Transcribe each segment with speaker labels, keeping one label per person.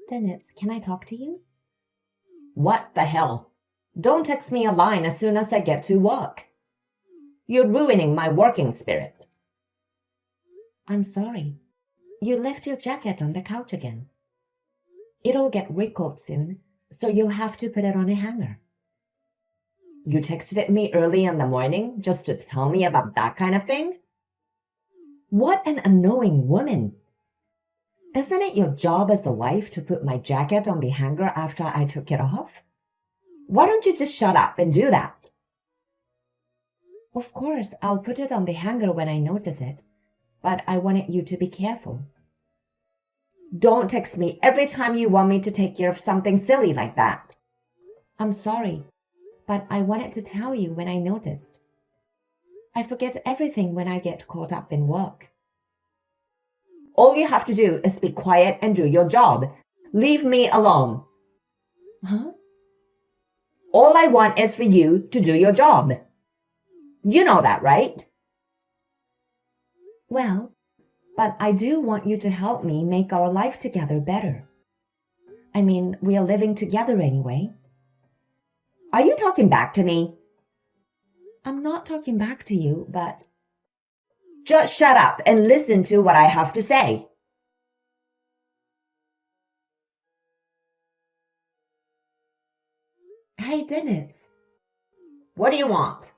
Speaker 1: Dennis, can I talk to you?
Speaker 2: What the hell? Don't text me a line as soon as I get to work. You're ruining my working spirit.
Speaker 1: I'm sorry. You left your jacket on the couch again. It'll get wrinkled soon, so you'll have to put it on a hanger.
Speaker 2: You texted me early in the morning just to tell me about that kind of thing? What an annoying woman. Isn't it your job as a wife to put my jacket on the hanger after I took it off? Why don't you just shut up and do that?
Speaker 1: Of course, I'll put it on the hanger when I notice it, but I wanted you to be careful.
Speaker 2: Don't text me every time you want me to take care of something silly like that.
Speaker 1: I'm sorry, but I wanted to tell you when I noticed. I forget everything when I get caught up in work.
Speaker 2: All you have to do is be quiet and do your job. Leave me alone.
Speaker 1: Huh?
Speaker 2: All I want is for you to do your job. You know that, right?
Speaker 1: Well, but I do want you to help me make our life together better. I mean, we are living together anyway.
Speaker 2: Are you talking back to me?
Speaker 1: I'm not talking back to you, but...
Speaker 2: Just shut up and listen to what I have to say.
Speaker 1: Hey, Dennis.
Speaker 2: What do you want?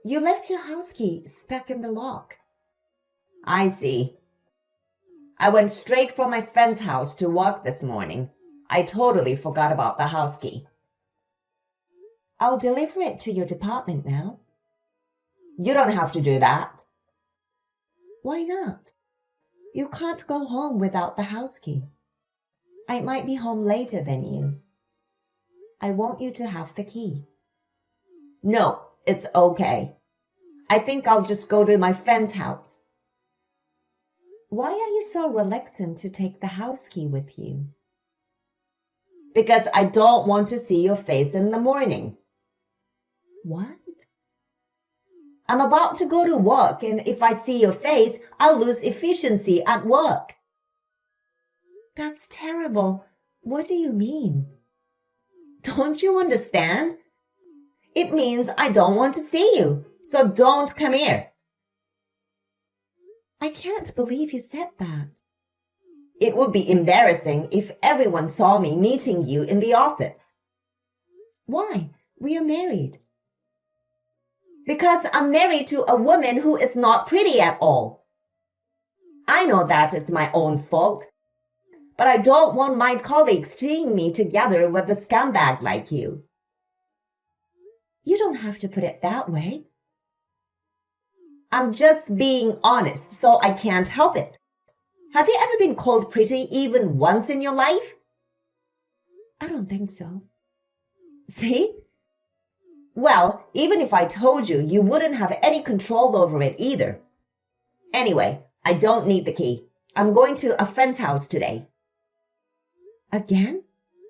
Speaker 1: You left your house key stuck in the lock.
Speaker 2: I see. I went straight from my friend's house to work this morning. I totally forgot about the house key.
Speaker 1: I'll deliver it to your department now.
Speaker 2: You don't have to do that.
Speaker 1: Why not? You can't go home without the house key. I might be home later than you. I want you to have the key.
Speaker 2: No, it's okay. I think I'll just go to my friend's house.
Speaker 1: Why are you so reluctant to take the house key with you?
Speaker 2: Because I don't want to see your face in the morning.
Speaker 1: What?
Speaker 2: I'm about to go to work, and if I see your face, I'll lose efficiency at work.
Speaker 1: That's terrible. What do you mean?
Speaker 2: Don't you understand? It means I don't want to see you, so don't come here.
Speaker 1: I can't believe you said that.
Speaker 2: It would be embarrassing if everyone saw me meeting you in the office.
Speaker 1: Why? We are married.
Speaker 2: Because I'm married to a woman who is not pretty at all. I know that it's my own fault, but I don't want my colleagues seeing me together with a scumbag like you.
Speaker 1: You don't have to put it that way.
Speaker 2: I'm just being honest, so I can't help it. Have you ever been called pretty even once in your life?
Speaker 1: I don't think so.
Speaker 2: See? Well, even if I told you, you wouldn't have any control over it either. Anyway, I don't need the key. I'm going to a friend's house today.
Speaker 1: Again?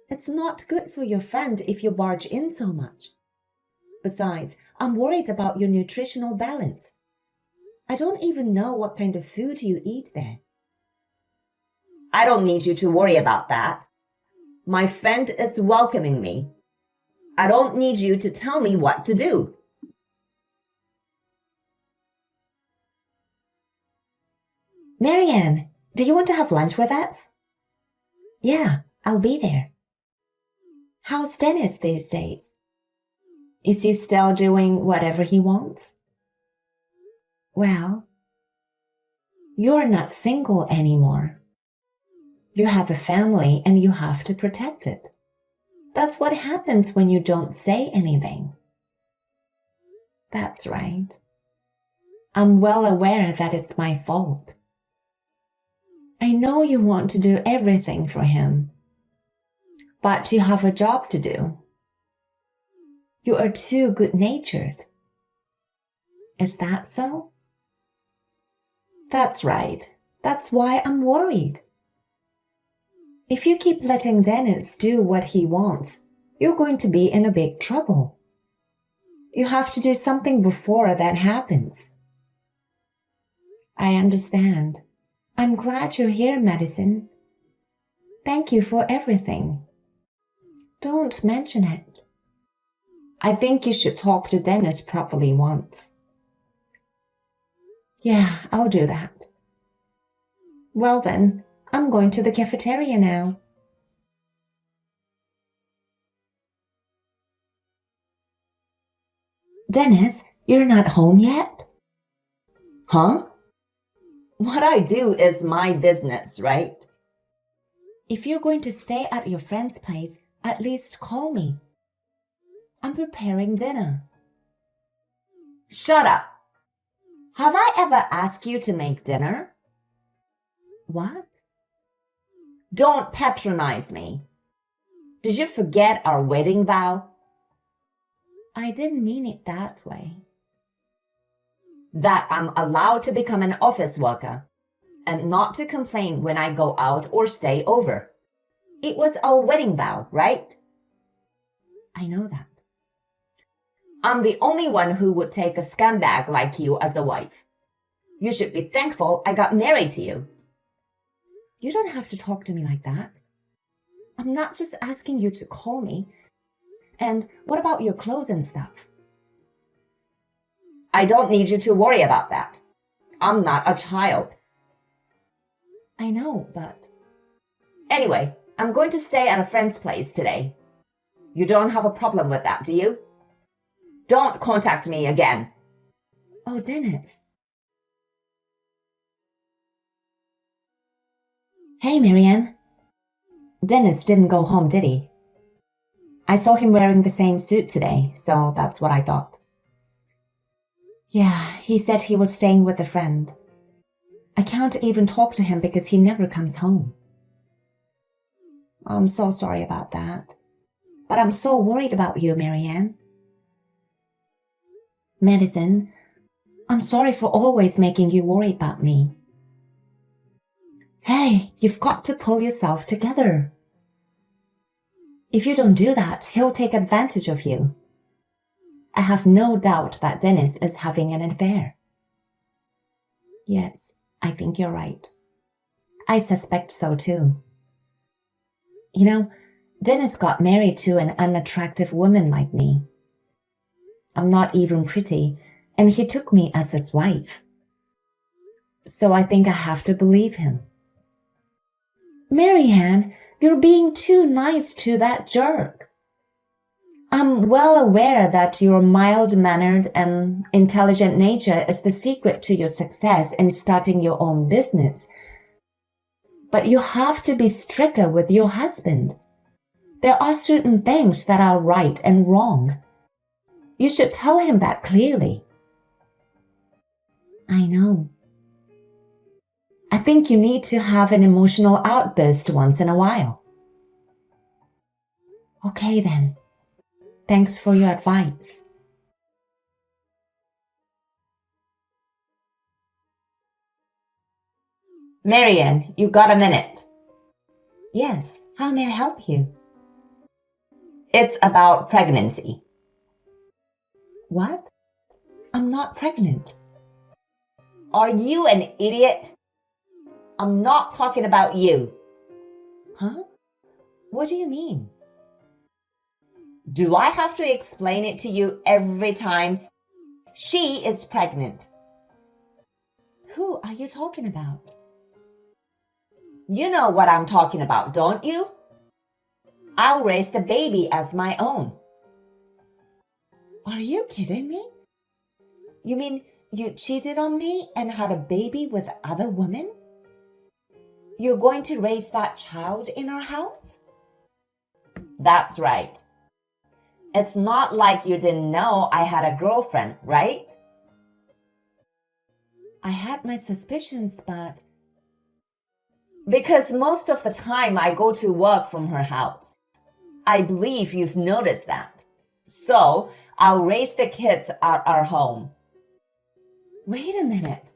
Speaker 1: It's not good for your friend if you barge in so much. Besides, I'm worried about your nutritional balance. I don't even know what kind of food you eat there.
Speaker 2: I don't need you to worry about that. My friend is welcoming me. I don't need you to tell me what to do.
Speaker 1: Marianne, do you want to have lunch with us? Yeah, I'll be there. How's Dennis these days? Is he still doing whatever he wants? Well, you're not single anymore. You have a family and you have to protect it. That's what happens when you don't say anything. That's right. I'm well aware that it's my fault. I know you want to do everything for him, but you have a job to do. You are too good-natured. Is that so? That's right. That's why I'm worried. If you keep letting Dennis do what he wants, you're going to be in a big trouble. You have to do something before that happens. I understand. I'm glad you're here, Madison. Thank you for everything. Don't mention it. I think you should talk to Dennis properly once. Yeah, I'll do that. Well then, I'm going to the cafeteria now. Dennis, you're not home yet?
Speaker 2: Huh? What I do is my business, right?
Speaker 1: If you're going to stay at your friend's place, at least call me. I'm preparing dinner.
Speaker 2: Shut up. Have I ever asked you to make dinner?
Speaker 1: What?
Speaker 2: Don't patronize me. Did you forget our wedding vow?
Speaker 1: I didn't mean it that way.
Speaker 2: That I'm allowed to become an office worker and not to complain when I go out or stay over. It was our wedding vow, right?
Speaker 1: I know that.
Speaker 2: I'm the only one who would take a scumbag like you as a wife. You should be thankful I got married to you.
Speaker 1: You don't have to talk to me like that. I'm not just asking you to call me. And what about your clothes and stuff?
Speaker 2: I don't need you to worry about that. I'm not a child.
Speaker 1: I know, but...
Speaker 2: Anyway, I'm going to stay at a friend's place today. You don't have a problem with that, do you? Don't contact me again.
Speaker 1: Oh, Dennis. Hey, Marianne. Dennis didn't go home, did he? I saw him wearing the same suit today, so that's what I thought. Yeah, he said he was staying with a friend. I can't even talk to him because he never comes home. I'm so sorry about that. But I'm so worried about you, Marianne. Madison, I'm sorry for always making you worry about me. Hey, you've got to pull yourself together. If you don't do that, he'll take advantage of you. I have no doubt that Dennis is having an affair. Yes, I think you're right. I suspect so too. You know, Dennis got married to an unattractive woman like me. I'm not even pretty, and he took me as his wife. So I think I have to believe him. Marianne, you're being too nice to that jerk. I'm well aware that your mild-mannered and intelligent nature is the secret to your success in starting your own business. But you have to be stricter with your husband. There are certain things that are right and wrong. You should tell him that clearly. I know. I think you need to have an emotional outburst once in a while. Okay then. Thanks for your advice.
Speaker 2: Marianne, you got a minute?
Speaker 1: Yes, how may I help you?
Speaker 2: It's about pregnancy.
Speaker 1: What? I'm not pregnant.
Speaker 2: Are you an idiot? I'm not talking about you.
Speaker 1: Huh? What do you mean?
Speaker 2: Do I have to explain it to you every time? She is pregnant.
Speaker 1: Who are you talking about?
Speaker 2: You know what I'm talking about, don't you? I'll raise the baby as my own.
Speaker 1: Are you kidding me? You mean you cheated on me and had a baby with other women? You're going to raise that child in our house?
Speaker 2: That's right. It's not like you didn't know I had a girlfriend, right?
Speaker 1: I had my suspicions, but...
Speaker 2: Because most of the time I go to work from her house. I believe you've noticed that. So I'll raise the kids at our home.
Speaker 1: Wait a minute.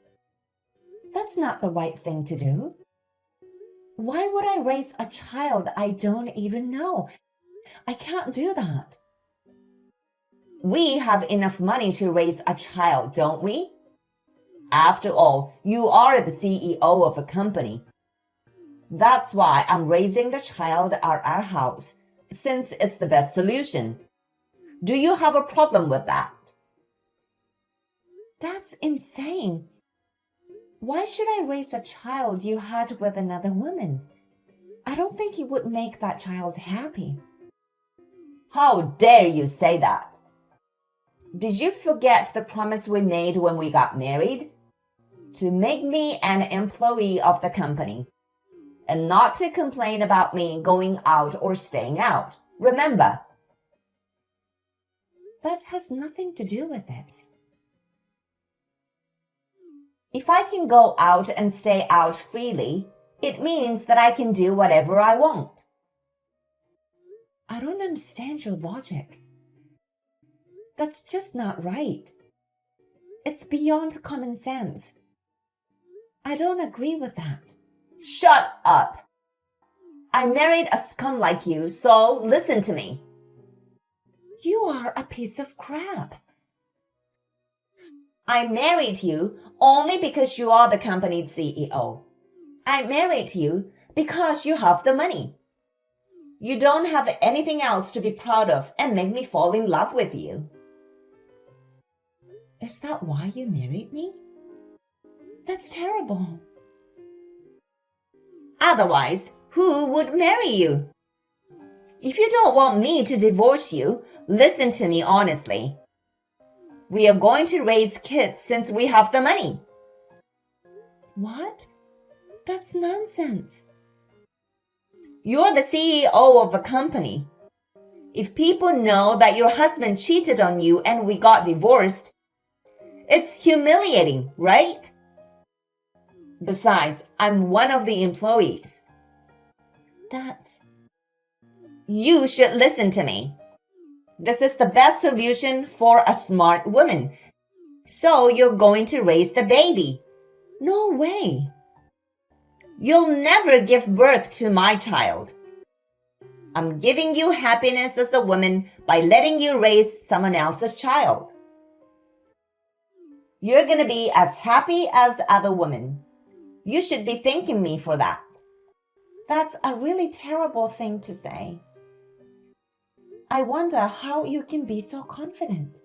Speaker 1: That's not the right thing to do. Why would I raise a child I don't even know? I can't do that.
Speaker 2: We have enough money to raise a child, don't we? After all, you are the CEO of a company. That's why I'm raising the child at our house, since it's the best solution. Do you have a problem with that?
Speaker 1: That's insane. Why should I raise a child you had with another woman? I don't think it would make that child happy.
Speaker 2: How dare you say that? Did you forget the promise we made when we got married? To make me an employee of the company, and not to complain about me going out or staying out. Remember?
Speaker 1: That has nothing to do with this.
Speaker 2: If I can go out and stay out freely, it means that I can do whatever I want.
Speaker 1: I don't understand your logic. That's just not right. It's beyond common sense. I don't agree with that.
Speaker 2: Shut up! I married a scum like you, so listen to me.
Speaker 1: You are a piece of crap.
Speaker 2: I married you only because you are the company's CEO. I married you because you have the money. You don't have anything else to be proud of and make me fall in love with you.
Speaker 1: Is that why you married me? That's terrible.
Speaker 2: Otherwise, who would marry you? If you don't want me to divorce you, listen to me honestly. We are going to raise kids since we have the money.
Speaker 1: What? That's nonsense.
Speaker 2: You're the CEO of a company. If people know that your husband cheated on you and we got divorced, it's humiliating, right? Besides, I'm one of the employees. You should listen to me. This is the best solution for a smart woman. So you're going to raise the baby.
Speaker 1: No way.
Speaker 2: You'll never give birth to my child. I'm giving you happiness as a woman by letting you raise someone else's child. You're going to be as happy as other women. You should be thanking me for that.
Speaker 1: That's a really terrible thing to say. I wonder how you can be so confident.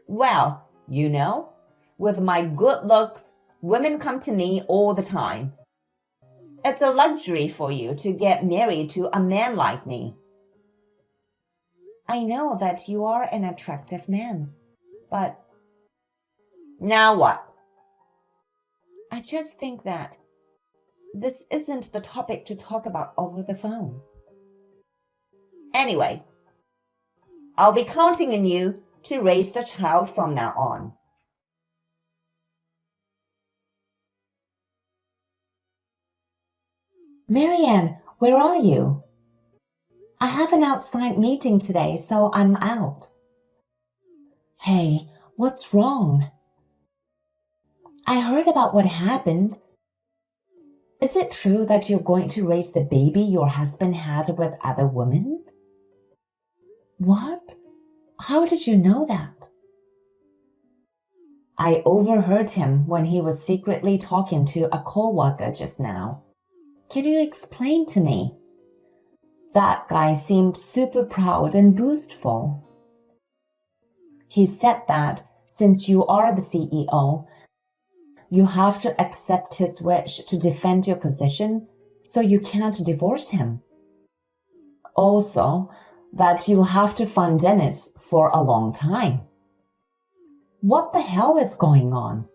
Speaker 2: Well, you know, with my good looks, women come to me all the time. It's a luxury for you to get married to a man like me.
Speaker 1: I know that you are an attractive man, but...
Speaker 2: Now what?
Speaker 1: I just think that this isn't the topic to talk about over the phone.
Speaker 2: Anyway, I'll be counting on you to raise the child from now on.
Speaker 1: Marianne, where are you? I have an outside meeting today, so I'm out. Hey, what's wrong? I heard about what happened. Is it true that you're going to raise the baby your husband had with other women? What? How did you know that? I overheard him when he was secretly talking to a coworker just now. Can you explain to me? That guy seemed super proud and boastful. He said that since you are the CEO, you have to accept his wish to defend your position, so you can't divorce him. Also, that you'll have to fund Dennis for a long time. What the hell is going on?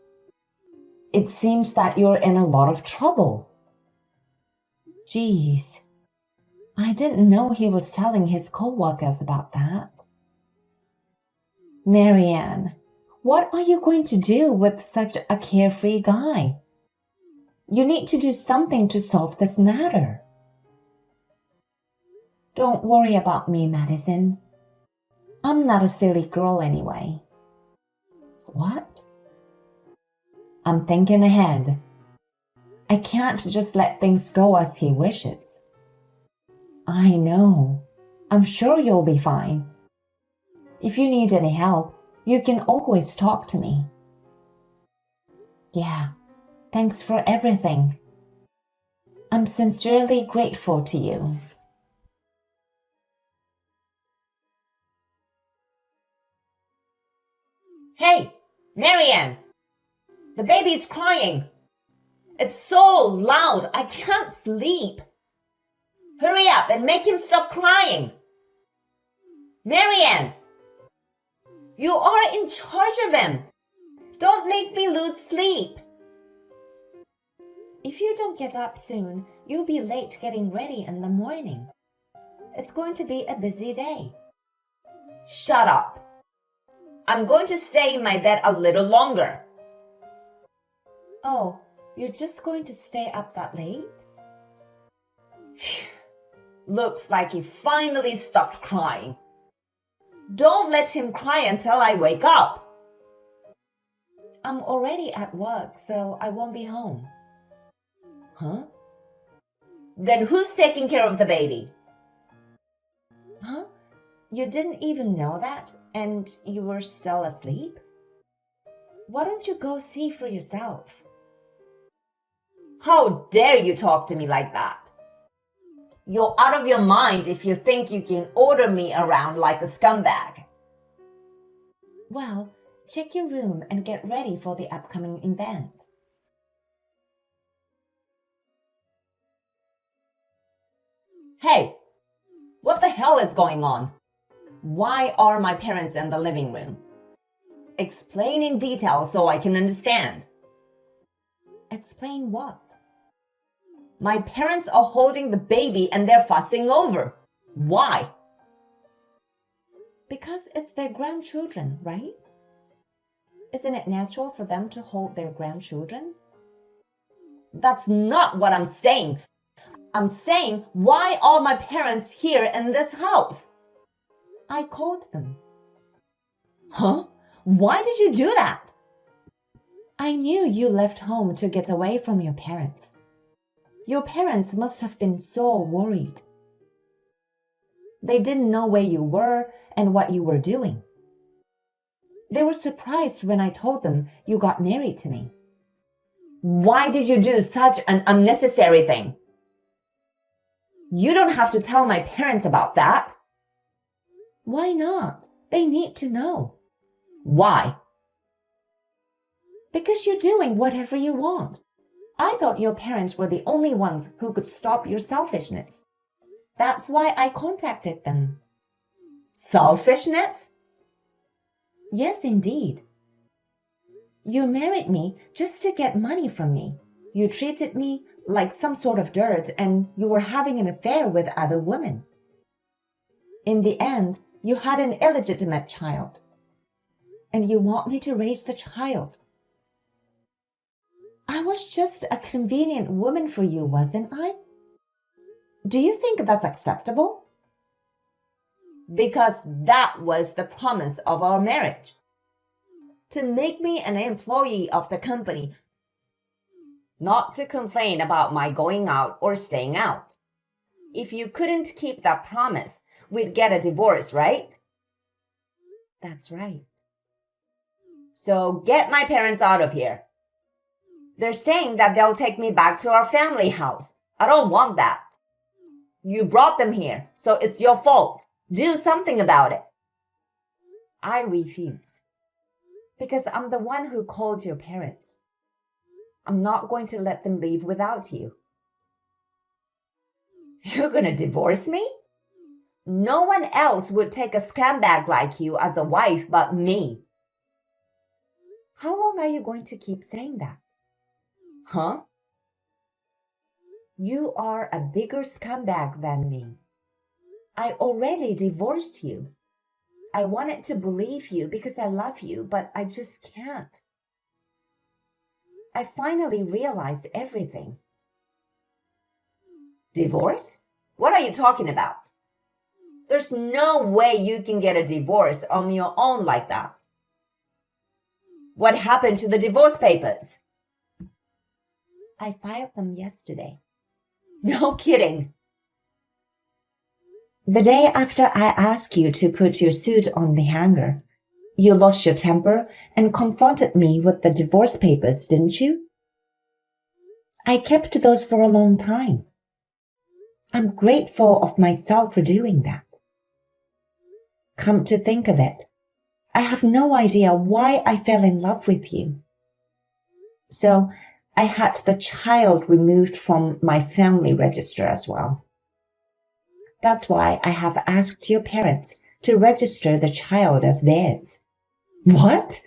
Speaker 1: It seems that you're in a lot of trouble. Geez, I didn't know he was telling his coworkers about that. Marianne, what are you going to do with such a carefree guy? You need to do something to solve this matter. Don't worry about me, Madison. I'm not a silly girl anyway. What? I'm thinking ahead. I can't just let things go as he wishes. I know. I'm sure you'll be fine. If you need any help, you can always talk to me. Yeah, thanks for everything. I'm sincerely grateful to you.
Speaker 2: Hey, Marianne! The baby's crying. It's so loud, I can't sleep. Hurry up and make him stop crying. Marianne! You are in charge of him. Don't make me lose sleep.
Speaker 1: If you don't get up soon, you'll be late getting ready in the morning. It's going to be a busy day.
Speaker 2: Shut up. I'm going to stay in my bed a little longer.
Speaker 1: Oh, you're just going to stay up that late?
Speaker 2: Looks like he finally stopped crying. Don't let him cry until I wake up.
Speaker 1: I'm already at work, so I won't be home.
Speaker 2: Huh? Then who's taking care of the baby?
Speaker 1: Huh? You didn't even know that, and you were still asleep? Why don't you go see for yourself?
Speaker 2: How dare you talk to me like that? You're out of your mind if you think you can order me around like a scumbag.
Speaker 1: Well, check your room and get ready for the upcoming event.
Speaker 2: Hey, what the hell is going on? Why are my parents in the living room? Explain in detail so I can understand.
Speaker 1: Explain what?
Speaker 2: My parents are holding the baby and they're fussing over. Why?
Speaker 1: Because it's their grandchildren, right? Isn't it natural for them to hold their grandchildren?
Speaker 2: That's not what I'm saying. I'm saying, why are my parents here in this house?
Speaker 1: I called them.
Speaker 2: Huh? Why did you do that?
Speaker 1: I knew you left home to get away from your parents. Your parents must have been so worried. They didn't know where you were and what you were doing. They were surprised when I told them you got married to me.
Speaker 2: Why did you do such an unnecessary thing? You don't have to tell my parents about that.
Speaker 1: Why not? They need to know.
Speaker 2: Why?
Speaker 1: Because you're doing whatever you want. I thought your parents were the only ones who could stop your selfishness. That's why I contacted them.
Speaker 2: Selfishness?
Speaker 1: Yes, indeed. You married me just to get money from me. You treated me like some sort of dirt, and you were having an affair with other women. In the end, you had an illegitimate child. And you want me to raise the child. I was just a convenient woman for you, wasn't I? Do you think that's acceptable?
Speaker 2: Because that was the promise of our marriage. To make me an employee of the company, not to complain about my going out or staying out. If you couldn't keep that promise, we'd get a divorce, right?
Speaker 1: That's right.
Speaker 2: So get my parents out of here. They're saying that they'll take me back to our family house. I don't want that. You brought them here, so it's your fault. Do something about it.
Speaker 1: I refuse. Because I'm the one who called your parents. I'm not going to let them leave without you.
Speaker 2: You're gonna divorce me? No one else would take a scumbag like you as a wife but me.
Speaker 1: How long are you going to keep saying that?
Speaker 2: Huh?
Speaker 1: You are a bigger scumbag than me. I already divorced you. I wanted to believe you because I love you, but I just can't. I finally realized everything.
Speaker 2: Divorce? What are you talking about? There's no way you can get a divorce on your own like that. What happened to the divorce papers?
Speaker 1: I filed them yesterday.
Speaker 2: No kidding.
Speaker 1: The day after I asked you to put your suit on the hanger, you lost your temper and confronted me with the divorce papers, didn't you? I kept those for a long time. I'm grateful of myself for doing that. Come to think of it, I have no idea why I fell in love with you. So I had the child removed from my family register as well. That's why I have asked your parents to register the child as theirs.
Speaker 2: What?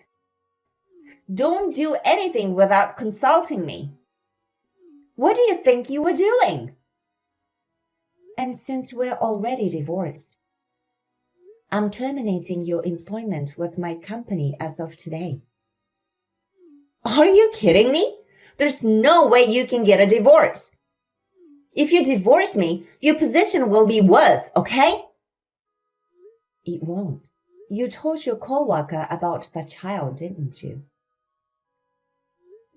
Speaker 2: Don't do anything without consulting me. What do you think you were doing?
Speaker 1: And since we're already divorced, I'm terminating your employment with my company as of today.
Speaker 2: Are you kidding me? There's no way you can get a divorce. If you divorce me, your position will be worse, okay?
Speaker 1: It won't. You told your coworker about the child, didn't you?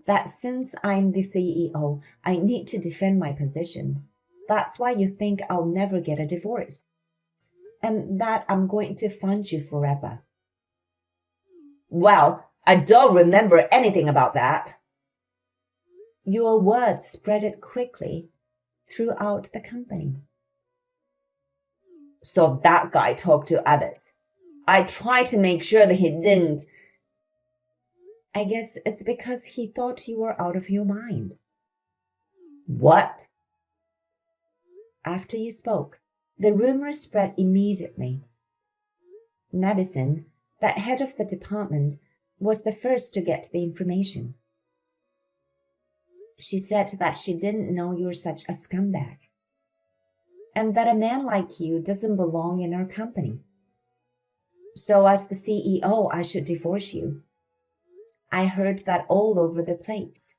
Speaker 1: That since I'm the CEO, I need to defend my position. That's why you think I'll never get a divorce. And that I'm going to fund you forever.
Speaker 2: Well, I don't remember anything about that.
Speaker 1: Your words spread it quickly throughout the company.
Speaker 2: So that guy talked to others. I tried to make sure that he didn't.
Speaker 1: I guess it's because he thought you were out of your mind.
Speaker 2: What?
Speaker 1: After you spoke, the rumor spread immediately. Madison, that head of the department, was the first to get the information. She said that she didn't know you were such a scumbag, and that a man like you doesn't belong in our company. So as the CEO, I should divorce you. I heard that all over the place.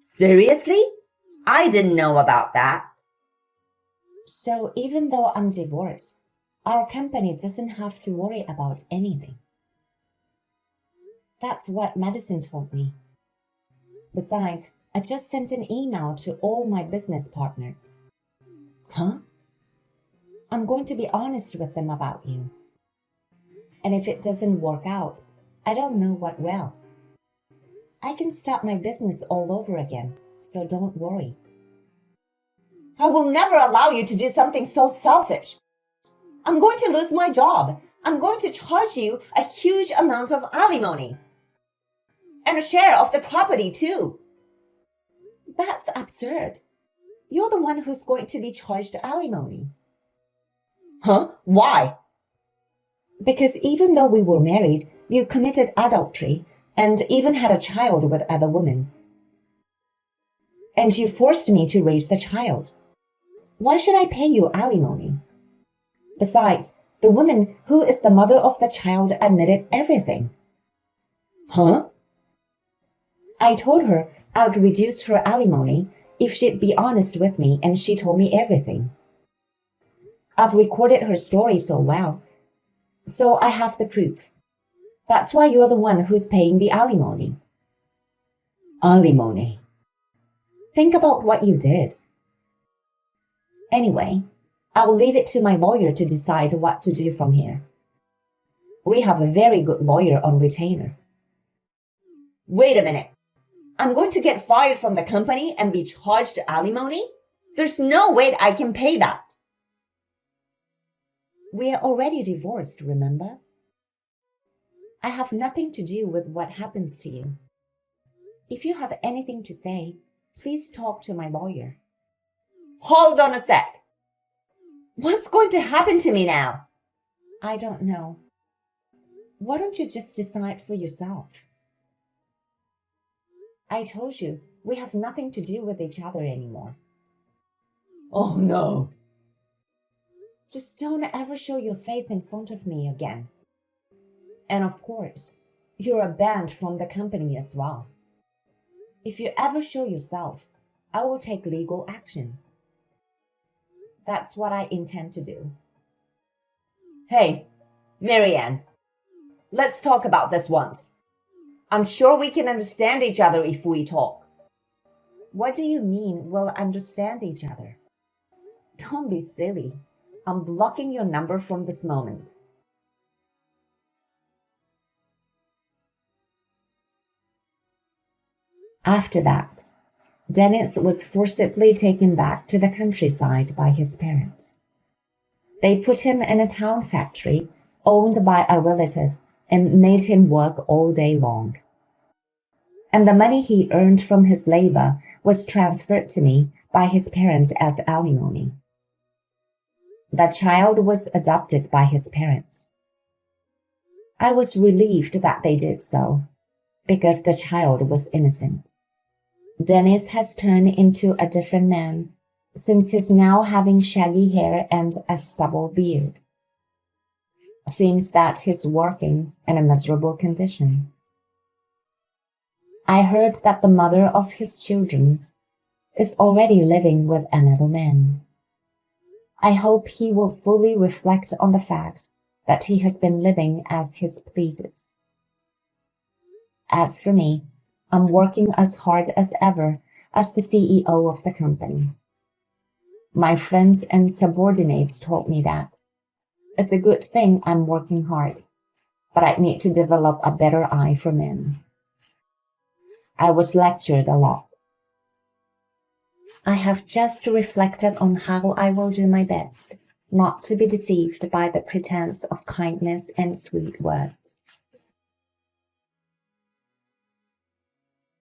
Speaker 2: Seriously? I didn't know about that.
Speaker 1: So even though I'm divorced, our company doesn't have to worry about anything. That's what Madison told me. Besides, I just sent an email to all my business partners.
Speaker 2: Huh?
Speaker 1: I'm going to be honest with them about you. And if it doesn't work out, I don't know what will. I can start my business all over again, so don't worry.
Speaker 2: I will never allow you to do something so selfish. I'm going to lose my job. I'm going to charge you a huge amount of alimony. And a share of the property, too.
Speaker 1: That's absurd. You're the one who's going to be charged alimony.
Speaker 2: Huh? Why?
Speaker 1: Because even though we were married, you committed adultery and even had a child with other women. And you forced me to raise the child. Why should I pay you alimony? Besides, the woman who is the mother of the child admitted everything.
Speaker 2: Huh?
Speaker 1: I told her I'd reduce her alimony if she'd be honest with me, and she told me everything. I've recorded her story so well, so I have the proof. That's why you're the one who's paying the alimony.
Speaker 2: Alimony.
Speaker 1: Think about what you did. Anyway, I will leave it to my lawyer to decide what to do from here. We have a very good lawyer on retainer.
Speaker 2: Wait a minute. I'm going to get fired from the company and be charged alimony? There's no way I can pay that.
Speaker 1: We are already divorced, remember? I have nothing to do with what happens to you. If you have anything to say, please talk to my lawyer.
Speaker 2: Hold on a sec. What's going to happen to me now?
Speaker 1: I don't know. Why don't you just decide for yourself? I told you, we have nothing to do with each other anymore.
Speaker 2: Oh no.
Speaker 1: Just don't ever show your face in front of me again. And of course, you're banned from the company as well. If you ever show yourself, I will take legal action. That's what I intend to do.
Speaker 2: Hey, Marianne, let's talk about this once. I'm sure we can understand each other if we talk.
Speaker 1: What do you mean we'll understand each other? Don't be silly. I'm blocking your number from this moment. After that, Dennis was forcibly taken back to the countryside by his parents. They put him in a town factory owned by a relative and made him work all day long. And the money he earned from his labor was transferred to me by his parents as alimony. The child was adopted by his parents. I was relieved that they did so, because the child was innocent. Dennis has turned into a different man since he's now having shaggy hair and a stubble beard. Seems that he's working in a miserable condition. I heard that the mother of his children is already living with another man. I hope he will fully reflect on the fact that he has been living as he pleases. As for me, I'm working as hard as ever as the CEO of the company. My friends and subordinates told me that. It's a good thing I'm working hard, but I need to develop a better eye for men. I was lectured a lot. I have just reflected on how I will do my best not to be deceived by the pretense of kindness and sweet words.